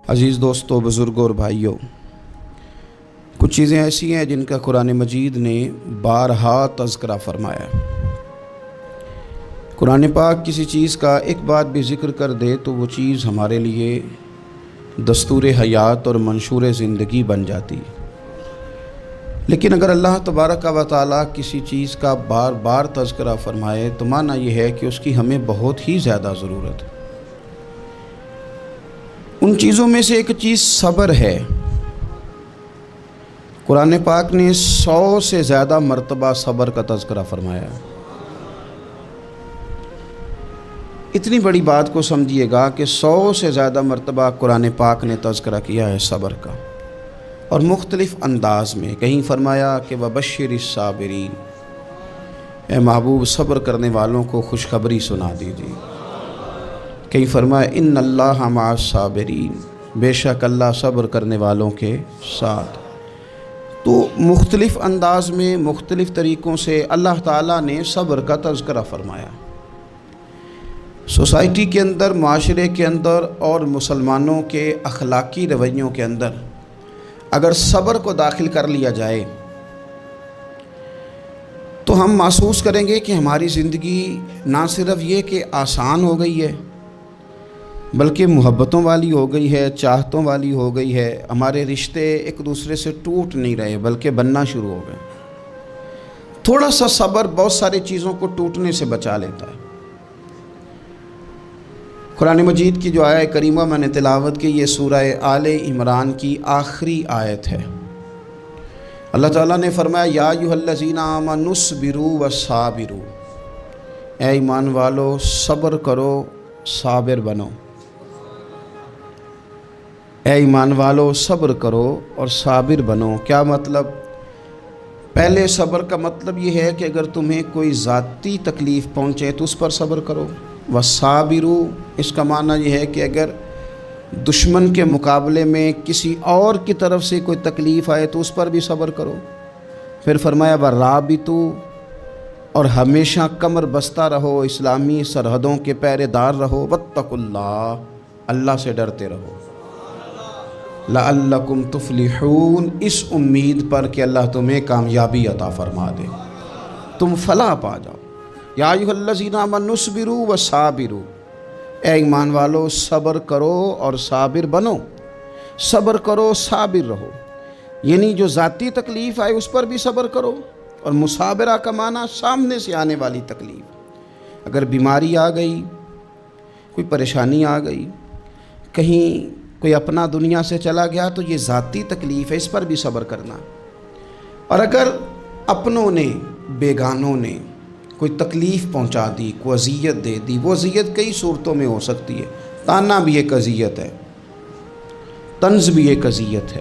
عزیز دوستوں، بزرگوں اور بھائیوں، کچھ چیزیں ایسی ہیں جن کا قرآن مجید نے بارہا تذکرہ فرمایا۔ قرآن پاک کسی چیز کا ایک بات بھی ذکر کر دے تو وہ چیز ہمارے لیے دستور حیات اور منشور زندگی بن جاتی۔ لیکن اگر اللہ تبارک و تعالیٰ کسی چیز کا بار بار تذکرہ فرمائے تو معنی یہ ہے کہ اس کی ہمیں بہت ہی زیادہ ضرورت ہے۔ ان چیزوں میں سے ایک چیز صبر ہے۔ قرآن پاک نے 100 سے زیادہ مرتبہ صبر کا تذکرہ فرمایا۔ اتنی بڑی بات کو سمجھیے گا کہ 100 سے زیادہ مرتبہ قرآن پاک نے تذکرہ کیا ہے صبر کا، اور مختلف انداز میں۔ کہیں فرمایا کہ وَبَشِّرِ الصَّابِرِينَ، اے محبوب صبر کرنے والوں کو خوشخبری سنا دیجیے۔ کہیں فرمایا اِنَّ اللَّهَ مَعَ الصَّابِرِينَ، بے شک اللہ صبر کرنے والوں کے ساتھ۔ تو مختلف انداز میں، مختلف طریقوں سے اللہ تعالیٰ نے صبر کا تذکرہ فرمایا۔ سوسائٹی کے اندر، معاشرے کے اندر اور مسلمانوں کے اخلاقی رویوں کے اندر اگر صبر کو داخل کر لیا جائے تو ہم محسوس کریں گے کہ ہماری زندگی نہ صرف یہ کہ آسان ہو گئی ہے بلکہ محبتوں والی ہو گئی ہے، چاہتوں والی ہو گئی ہے۔ ہمارے رشتے ایک دوسرے سے ٹوٹ نہیں رہے بلکہ بننا شروع ہو گئے۔ تھوڑا سا صبر بہت ساری چیزوں کو ٹوٹنے سے بچا لیتا ہے۔ قرآن مجید کی جو آیت کریمہ میں نے تلاوت کی، یہ سورہ آل عمران کی آخری آیت ہے۔ اللہ تعالیٰ نے فرمایا یا ایھا الذین آمنوا اصبروا وصابروا، اے ایمان والو صبر کرو، صابر بنو۔ اے ایمان والو صبر کرو اور صابر بنو۔ کیا مطلب؟ پہلے صبر کا مطلب یہ ہے کہ اگر تمہیں کوئی ذاتی تکلیف پہنچے تو اس پر صبر کرو۔ وصابروا، اس کا معنی یہ ہے کہ اگر دشمن کے مقابلے میں کسی اور کی طرف سے کوئی تکلیف آئے تو اس پر بھی صبر کرو۔ پھر فرمایا ورابطوا، اور ہمیشہ کمر بستہ رہو، اسلامی سرحدوں کے پہرے دار رہو۔ واتقوا اللہ، اللہ سے ڈرتے رہو۔ لعلکم تفلحون، اس امید پر کہ اللہ تمہیں کامیابی عطا فرما دے، تم فلاح پا جاؤ۔ یا ایھا الذین آمنوا اصبروا وصابروا، اے ایمان والو صبر کرو اور صابر بنو۔ صبر کرو، صابر رہو، یعنی جو ذاتی تکلیف آئے اس پر بھی صبر کرو۔ اور مصابرہ کا معنی سامنے سے آنے والی تکلیف، اگر بیماری آ گئی، کوئی پریشانی آ گئی، کہیں کوئی اپنا دنیا سے چلا گیا تو یہ ذاتی تکلیف ہے، اس پر بھی صبر کرنا۔ اور اگر اپنوں نے، بیگانوں نے کوئی تکلیف پہنچا دی، کوئی اذیت دے دی، وہ اذیت کئی صورتوں میں ہو سکتی ہے۔ تانا بھی ایک اذیت ہے، طنز بھی ایک اذیت ہے،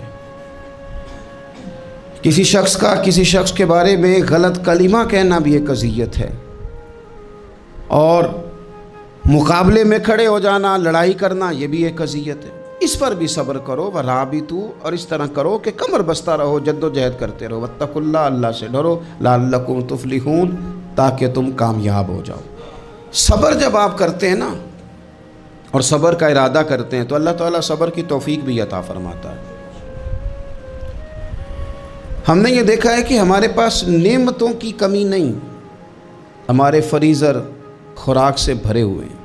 کسی شخص کے بارے میں غلط کلمہ کہنا بھی ایک اذیت ہے، اور مقابلے میں کھڑے ہو جانا، لڑائی کرنا، یہ بھی ایک اذیت ہے۔ اس پر بھی صبر کرو۔ ورابطوا، اور اس طرح کرو کہ کمر بستہ رہو، جد و جہد کرتے رہو۔ واتقوا اللہ، اللہ سے ڈرو۔ لعلکم تفلحون، تاکہ تم کامیاب ہو جاؤ۔ صبر جب آپ کرتے ہیں نا اور صبر کا ارادہ کرتے ہیں تو اللہ تعالیٰ صبر کی توفیق بھی عطا فرماتا ہے۔ ہم نے یہ دیکھا ہے کہ ہمارے پاس نعمتوں کی کمی نہیں، ہمارے فریزر خوراک سے بھرے ہوئے ہیں،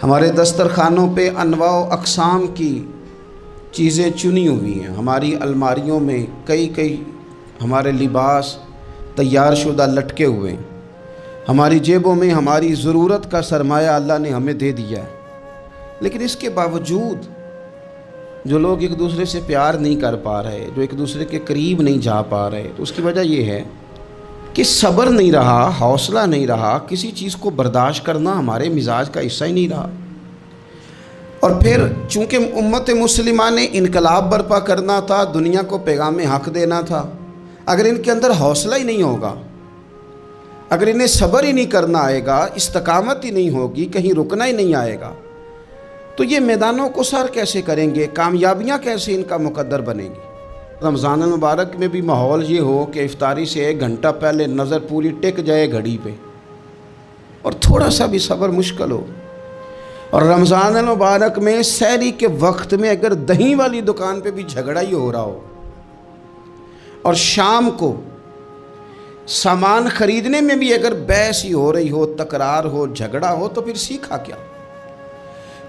ہمارے دسترخوانوں پہ انواع و اقسام کی چیزیں چنی ہوئی ہیں، ہماری الماریوں میں کئی ہمارے لباس تیار شدہ لٹکے ہوئے ہیں، ہماری جیبوں میں ہماری ضرورت کا سرمایہ اللہ نے ہمیں دے دیا ہے۔ لیکن اس کے باوجود جو لوگ ایک دوسرے سے پیار نہیں کر پا رہے، جو ایک دوسرے کے قریب نہیں جا پا رہے، تو اس کی وجہ یہ ہے کہ صبر نہیں رہا، حوصلہ نہیں رہا، کسی چیز کو برداشت کرنا ہمارے مزاج کا حصہ ہی نہیں رہا۔ اور پھر چونکہ امت مسلمہ نے انقلاب برپا کرنا تھا، دنیا کو پیغام حق دینا تھا، اگر ان کے اندر حوصلہ ہی نہیں ہوگا، اگر انہیں صبر ہی نہیں کرنا آئے گا، استقامت ہی نہیں ہوگی، کہیں رکنا ہی نہیں آئے گا، تو یہ میدانوں کو سر کیسے کریں گے؟ کامیابیاں کیسے ان کا مقدر بنے گی؟ رمضان المبارک میں بھی ماحول یہ ہو کہ افطاری سے 1 گھنٹہ پہلے نظر پوری ٹک جائے گھڑی پہ، اور تھوڑا سا بھی صبر مشکل ہو۔ اور رمضان المبارک میں سحری کے وقت میں اگر دہی والی دکان پہ بھی جھگڑا ہی ہو رہا ہو اور شام کو سامان خریدنے میں بھی اگر بحث ہی ہو رہی ہو، تکرار ہو، جھگڑا ہو، تو پھر سیکھا کیا؟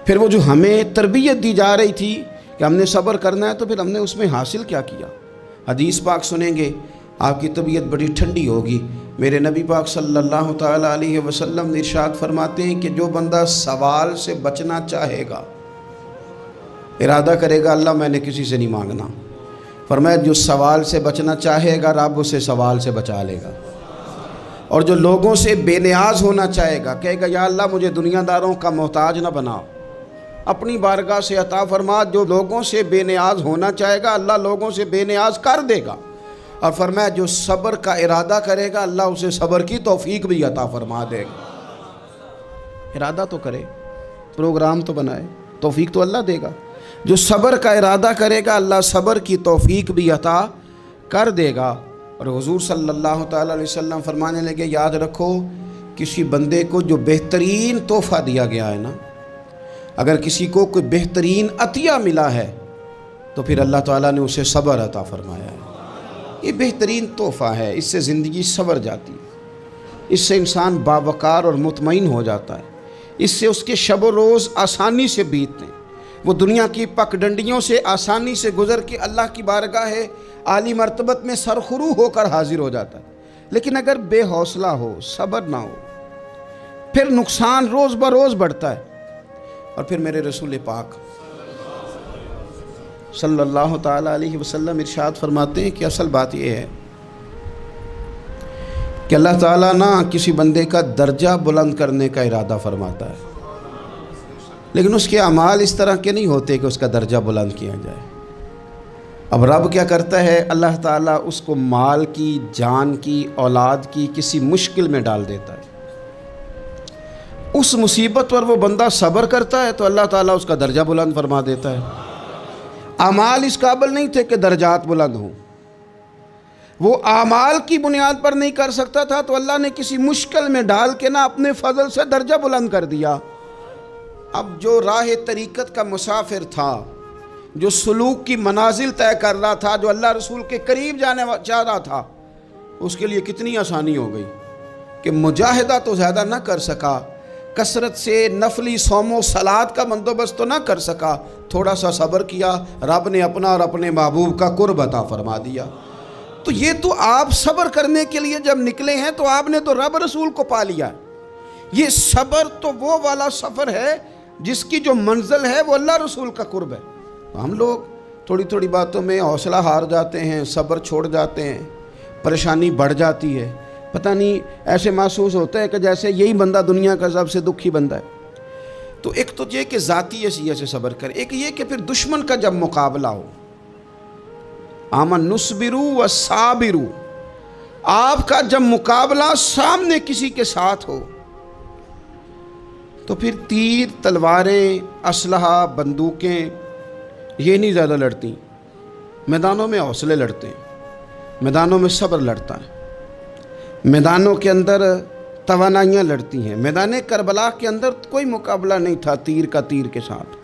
پھر وہ جو ہمیں تربیت دی جا رہی تھی کہ ہم نے صبر کرنا ہے، تو پھر ہم نے اس میں حاصل کیا کیا؟ حدیث پاک سنیں گے، آپ کی طبیعت بڑی ٹھنڈی ہوگی۔ میرے نبی پاک صلی اللہ تعالیٰ علیہ وسلم نے ارشاد فرماتے ہیں کہ جو بندہ سوال سے بچنا چاہے گا، ارادہ کرے گا اللہ میں نے کسی سے نہیں مانگنا، فرمایا جو سوال سے بچنا چاہے گا رب اسے سوال سے بچا لے گا۔ اور جو لوگوں سے بے نیاز ہونا چاہے گا، کہے گا یا اللہ مجھے دنیا داروں کا محتاج نہ بناؤ، اپنی بارگاہ سے عطا فرما۔ جو لوگوں سے بے نیاز ہونا چاہے گا اللہ لوگوں سے بے نیاز کر دے گا۔ اور فرمایا جو صبر کا ارادہ کرے گا اللہ اسے صبر کی توفیق بھی عطا فرما دے گا۔ ارادہ تو کرے، پروگرام تو بنائے، توفیق تو اللہ دے گا۔ جو صبر کا ارادہ کرے گا اللہ صبر کی توفیق بھی عطا کر دے گا۔ اور حضور صلی اللہ تعالیٰ علیہ وسلم فرمانے لگے، یاد رکھو کسی بندے کو جو بہترین تحفہ دیا گیا ہے نا، اگر کسی کو کوئی بہترین عطیہ ملا ہے تو پھر اللہ تعالیٰ نے اسے صبر عطا فرمایا ہے۔ یہ بہترین تحفہ ہے، اس سے زندگی سنور جاتی ہے، اس سے انسان باوقار اور مطمئن ہو جاتا ہے، اس سے اس کے شب و روز آسانی سے بیتتے ہیں، وہ دنیا کی پک ڈنڈیوں سے آسانی سے گزر کے اللہ کی بارگاہ عالی مرتبت میں سرخرو ہو کر حاضر ہو جاتا ہے۔ لیکن اگر بے حوصلہ ہو، صبر نہ ہو، پھر نقصان روز بروز بڑھتا ہے۔ اور پھر میرے رسول پاک صلی اللہ تعالیٰ علیہ وسلم ارشاد فرماتے ہیں کہ اصل بات یہ ہے کہ اللہ تعالیٰ نہ کسی بندے کا درجہ بلند کرنے کا ارادہ فرماتا ہے، لیکن اس کے اعمال اس طرح کے نہیں ہوتے کہ اس کا درجہ بلند کیا جائے۔ اب رب کیا کرتا ہے، اللہ تعالیٰ اس کو مال کی، جان کی، اولاد کی کسی مشکل میں ڈال دیتا ہے، اس مصیبت پر وہ بندہ صبر کرتا ہے تو اللہ تعالیٰ اس کا درجہ بلند فرما دیتا ہے۔ اعمال اس قابل نہیں تھے کہ درجات بلند ہوں، وہ اعمال کی بنیاد پر نہیں کر سکتا تھا تو اللہ نے کسی مشکل میں ڈال کے نہ اپنے فضل سے درجہ بلند کر دیا۔ اب جو راہ طریقت کا مسافر تھا، جو سلوک کی منازل طے کر رہا تھا، جو اللہ رسول کے قریب جانے چاہ رہا تھا، اس کے لیے کتنی آسانی ہو گئی کہ مجاہدہ تو زیادہ نہ کر سکا، کثرت سے نفلی صوم و صلات کا بندوبست تو نہ کر سکا، تھوڑا سا صبر کیا، رب نے اپنا اور اپنے محبوب کا قرب عطا فرما دیا۔ تو یہ تو آپ صبر کرنے کے لیے جب نکلے ہیں تو آپ نے تو رب رسول کو پا لیا۔ یہ صبر تو وہ والا سفر ہے جس کی جو منزل ہے وہ اللہ رسول کا قرب ہے۔ ہم لوگ تھوڑی تھوڑی باتوں میں حوصلہ ہار جاتے ہیں، صبر چھوڑ جاتے ہیں، پریشانی بڑھ جاتی ہے، پتہ نہیں ایسے محسوس ہوتا ہے کہ جیسے یہی بندہ دنیا کا سب سے دکھی بندہ ہے۔ تو ایک تو یہ کہ ذاتی حیثیت سے صبر کرے، ایک یہ کہ پھر دشمن کا جب مقابلہ ہو، آمن نصبرو و صابرو، آپ کا جب مقابلہ سامنے کسی کے ساتھ ہو تو پھر تیر، تلواریں، اسلحہ، بندوقیں یہ نہیں زیادہ لڑتی، میدانوں میں حوصلے لڑتے ہیں، میدانوں میں صبر لڑتا ہے، میدانوں کے اندر توانائیاں لڑتی ہیں۔ میدان کربلا کے اندر کوئی مقابلہ نہیں تھا تیر کا تیر کے ساتھ،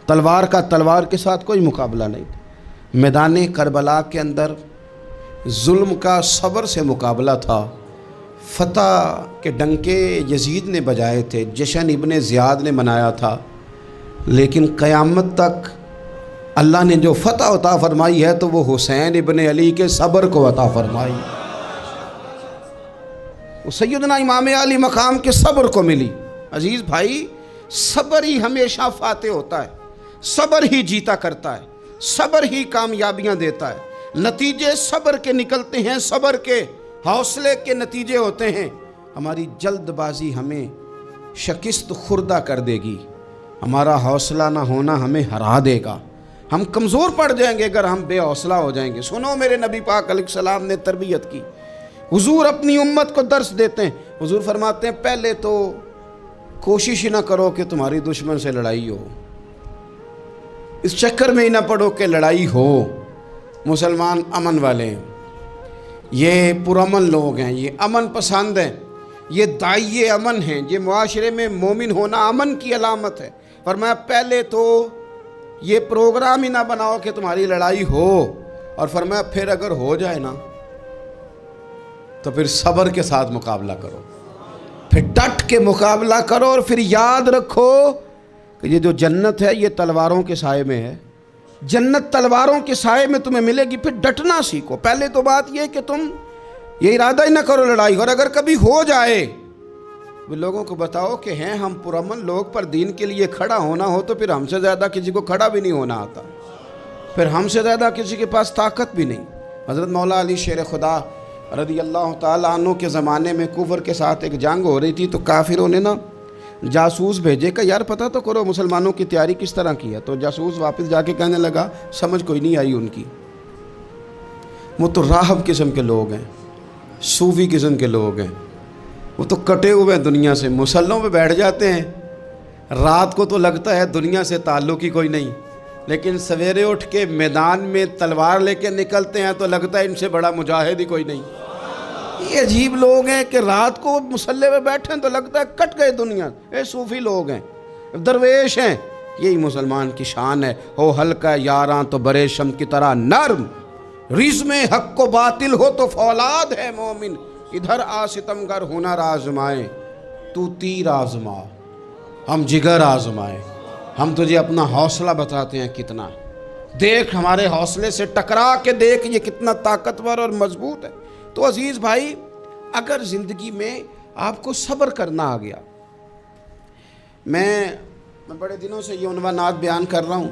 تلوار کا تلوار کے ساتھ کوئی مقابلہ نہیں تھا۔ میدان کربلا کے اندر ظلم کا صبر سے مقابلہ تھا، فتح کے ڈنکے یزید نے بجائے تھے، جشن ابن زیاد نے منایا تھا، لیکن قیامت تک اللہ نے جو فتح عطا فرمائی ہے تو وہ حسین ابن علی کے صبر کو عطا فرمائی، وہ سیدنا امام علی مقام کے صبر کو ملی۔ عزیز بھائی، صبر ہی ہمیشہ فاتح ہوتا ہے، صبر ہی جیتا کرتا ہے، صبر ہی کامیابیاں دیتا ہے، نتیجے صبر کے نکلتے ہیں، صبر کے حوصلے کے نتیجے ہوتے ہیں۔ ہماری جلد بازی ہمیں شکست خوردہ کر دے گی، ہمارا حوصلہ نہ ہونا ہمیں ہرا دے گا، ہم کمزور پڑ جائیں گے اگر ہم بے حوصلہ ہو جائیں گے۔ سنو، میرے نبی پاک علیہ السلام نے تربیت کی، حضور اپنی امت کو درس دیتے ہیں، حضور فرماتے ہیں پہلے تو کوشش ہی نہ کرو کہ تمہاری دشمن سے لڑائی ہو، اس چکر میں ہی نہ پڑو کہ لڑائی ہو۔ مسلمان امن والے ہیں، یہ پرامن لوگ ہیں، یہ امن پسند ہیں، یہ داعیے امن ہیں، یہ معاشرے میں مومن ہونا امن کی علامت ہے۔ فرمایا پہلے تو یہ پروگرام ہی نہ بناؤ کہ تمہاری لڑائی ہو، اور فرمایا پھر اگر ہو جائے نا تو پھر صبر کے ساتھ مقابلہ کرو، پھر ڈٹ کے مقابلہ کرو، اور پھر یاد رکھو کہ یہ جو جنت ہے یہ تلواروں کے سائے میں ہے، جنت تلواروں کے سائے میں تمہیں ملے گی۔ پھر ڈٹنا سیکھو۔ پہلے تو بات یہ کہ تم یہ ارادہ ہی نہ کرو لڑائی، اور اگر کبھی ہو جائے وہ لوگوں کو بتاؤ کہ ہیں ہم پرامن لوگ، پر دین کے لیے کھڑا ہونا ہو تو پھر ہم سے زیادہ کسی کو کھڑا بھی نہیں ہونا آتا، پھر ہم سے زیادہ کسی کے پاس طاقت بھی نہیں۔ حضرت مولا علی شیر خدا رضی اللہ تعالیٰ عنہ کے زمانے میں کفر کے ساتھ ایک جنگ ہو رہی تھی، تو کافروں نے نا جاسوس بھیجے کہ یار پتہ تو کرو مسلمانوں کی تیاری کس طرح کی ہے۔ تو جاسوس واپس جا کے کہنے لگا سمجھ کوئی نہیں آئی ان کی، وہ تو راہب قسم کے لوگ ہیں، صوفی قسم کے لوگ ہیں، وہ تو کٹے ہوئے دنیا سے، مسلوں پہ بیٹھ جاتے ہیں، رات کو تو لگتا ہے دنیا سے تعلق ہی کوئی نہیں، لیکن سویرے اٹھ کے میدان میں تلوار لے کے نکلتے ہیں تو لگتا ہے ان سے بڑا مجاہد ہی کوئی نہیں۔ یہ عجیب لوگ ہیں کہ رات کو مسلح پہ بیٹھیں تو لگتا ہے کٹ گئے دنیا، یہ صوفی لوگ ہیں، درویش ہیں۔ یہی مسلمان کی شان ہے، ہو ہلکا یاراں تو برے شم کی طرح نرم، رزم حق و باطل ہو تو فولاد ہے مومن، ادھر آ ستمگر ہنر آزمائے تو تیر آزما، ہم جگر آزمائے۔ ہم تجھے اپنا حوصلہ بتاتے ہیں کتنا، دیکھ ہمارے حوصلے سے ٹکرا کے دیکھ یہ کتنا طاقتور اور مضبوط ہے۔ تو عزیز بھائی، اگر زندگی میں آپ کو صبر کرنا آ گیا، میں بڑے دنوں سے یہ عنوانات بیان کر رہا ہوں،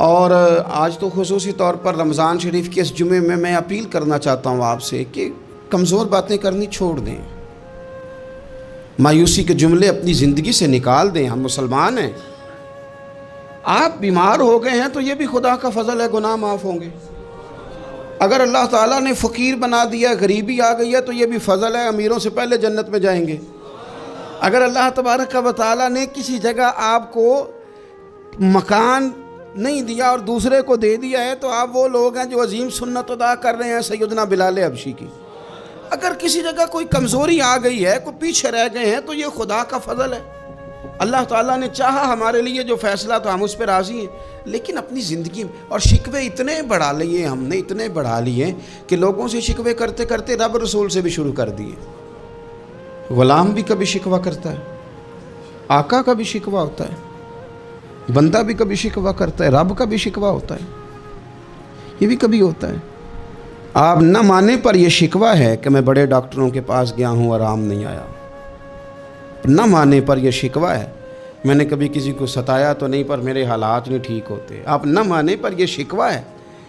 اور آج تو خصوصی طور پر رمضان شریف کے اس جمعے میں اپیل کرنا چاہتا ہوں آپ سے کہ کمزور باتیں کرنی چھوڑ دیں، مایوسی کے جملے اپنی زندگی سے نکال دیں۔ ہم مسلمان ہیں، آپ بیمار ہو گئے ہیں تو یہ بھی خدا کا فضل ہے، گناہ معاف ہوں گے۔ اگر اللہ تعالیٰ نے فقیر بنا دیا، غریبی آ گئی ہے تو یہ بھی فضل ہے، امیروں سے پہلے جنت میں جائیں گے۔ اگر اللہ تبارک و تعالیٰ نے کسی جگہ آپ کو مکان نہیں دیا اور دوسرے کو دے دیا ہے تو آپ وہ لوگ ہیں جو عظیم سنت ادا کر رہے ہیں سیدنا بلال حبشی کی۔ اگر کسی جگہ کوئی کمزوری آ گئی ہے، کوئی پیچھے رہ گئے ہیں تو یہ خدا کا فضل ہے۔ اللہ تعالیٰ نے چاہا ہمارے لیے جو فیصلہ تو ہم اس پہ راضی ہیں، لیکن اپنی زندگی میں اور شکوے اتنے بڑھا لیے، ہم نے اتنے بڑھا لیے کہ لوگوں سے شکوے کرتے کرتے رب رسول سے بھی شروع کر دیے۔ غلام بھی کبھی شکوہ کرتا ہے، آقا کا بھی شکوہ ہوتا ہے، بندہ بھی کبھی شکوہ کرتا ہے، رب کا بھی شکوہ ہوتا ہے، یہ بھی کبھی ہوتا ہے۔ آپ نہ مانے پر یہ شکوہ ہے کہ میں بڑے ڈاکٹروں کے پاس گیا ہوں آرام نہیں آیا، نہ مانے پر یہ شکوہ ہے میں نے کبھی کسی کو ستایا تو نہیں پر میرے حالات نہیں ٹھیک ہوتے۔ آپ نہ مانے پر یہ شکوہ ہے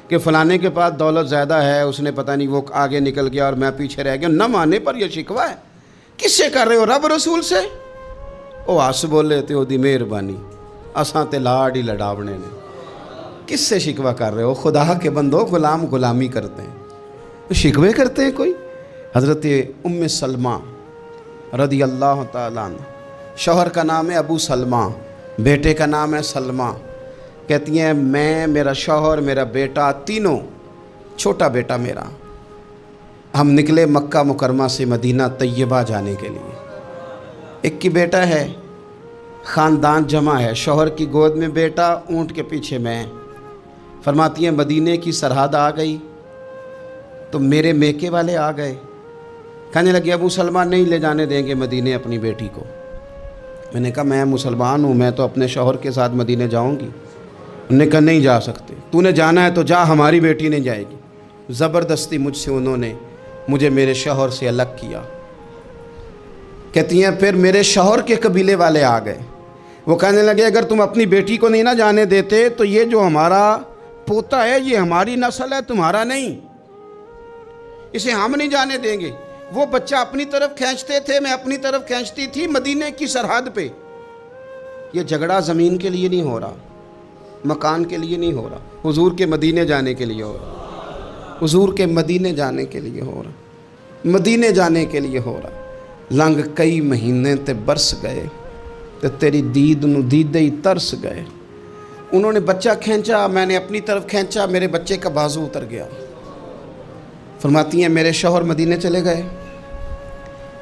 کہ فلانے کے پاس دولت زیادہ ہے، اس نے پتہ نہیں وہ آگے نکل گیا اور میں پیچھے رہ گیا، نہ مانے پر یہ شکوہ ہے۔ کس سے کر رہے ہو؟ رب رسول سے؟ او آس بولے تے او دی مہربانی اساں تے لاڈ ہی لڑاونے نے۔ کس سے شکوہ کر رہے ہو؟ خدا کے بندو، غلام غلامی کرتے ہیں، شکوے کرتے ہیں کوئی؟ حضرت ام سلمہ رضی اللہ تعالیٰ عنہ، شوہر کا نام ہے ابو سلمہ، بیٹے کا نام ہے سلمہ، کہتی ہیں میں، میرا شوہر، میرا بیٹا، تینوں، چھوٹا بیٹا میرا، ہم نکلے مکہ مکرمہ سے مدینہ طیبہ جانے کے لیے۔ ایک کی بیٹا ہے، خاندان جمع ہے، شوہر کی گود میں بیٹا، اونٹ کے پیچھے میں۔ فرماتی ہیں مدینے کی سرحد آ گئی تو میرے میکے والے آ گئے، کہنے لگے ابو سلمہ نہیں لے جانے دیں گے مدینے اپنی بیٹی کو۔ میں نے کہا میں مسلمان ہوں، میں تو اپنے شوہر کے ساتھ مدینے جاؤں گی۔ انہوں نے کہا نہیں جا سکتے، تو نے جانا ہے تو جا، ہماری بیٹی نہیں جائے گی۔ زبردستی مجھ سے انہوں نے مجھے میرے شوہر سے الگ کیا۔ کہتی ہیں پھر میرے شوہر کے قبیلے والے آ گئے، وہ کہنے لگے اگر تم اپنی بیٹی کو نہیں نہ جانے دیتے تو یہ جو ہمارا پوتا ہے یہ ہماری نسل ہے، تمہارا نہیں، اسے ہم نہیں جانے دیں گے۔ وہ بچہ اپنی طرف کھینچتے تھے، میں اپنی طرف کھینچتی تھی، مدینے کی سرحد پہ۔ یہ جھگڑا زمین کے لیے نہیں ہو رہا، مکان کے لیے نہیں ہو رہا، حضور کے مدینے جانے کے لیے ہو رہا، حضور کے مدینے جانے کے لیے ہو رہا، مدینے جانے کے لیے ہو رہا۔ لنگ کئی مہینے تے برس گئے تے تیری دید نو دیدے ہی ترس گئے۔ انہوں نے بچہ کھینچا، میں نے اپنی طرف کھینچا، میرے بچے کا بازو اتر گیا۔ فرماتی ہیں میرے شوہر مدینے چلے گئے،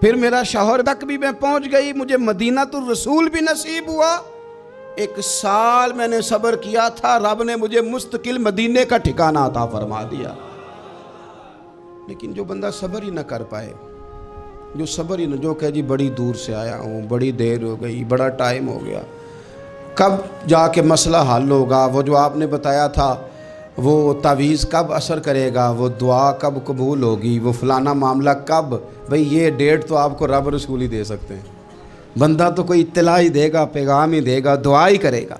پھر میرا شوہر تک بھی میں پہنچ گئی، مجھے مدینہ الرسول بھی نصیب ہوا۔ 1 سال میں نے صبر کیا تھا، رب نے مجھے مستقل مدینے کا ٹھکانہ عطا فرما دیا۔ لیکن جو بندہ صبر ہی نہ کر پائے، جو صبر ہی نہ، جو کہ جی بڑی دور سے آیا ہوں، بڑی دیر ہو گئی، بڑا ٹائم ہو گیا، کب جا کے مسئلہ حل ہوگا، وہ جو آپ نے بتایا تھا وہ تعویذ کب اثر کرے گا، وہ دعا کب قبول ہوگی، وہ فلانا معاملہ کب، بھئی یہ ڈیٹ تو آپ کو رب رسول ہی دے سکتے ہیں، بندہ تو کوئی اطلاع ہی دے گا، پیغام ہی دے گا، دعا ہی کرے گا۔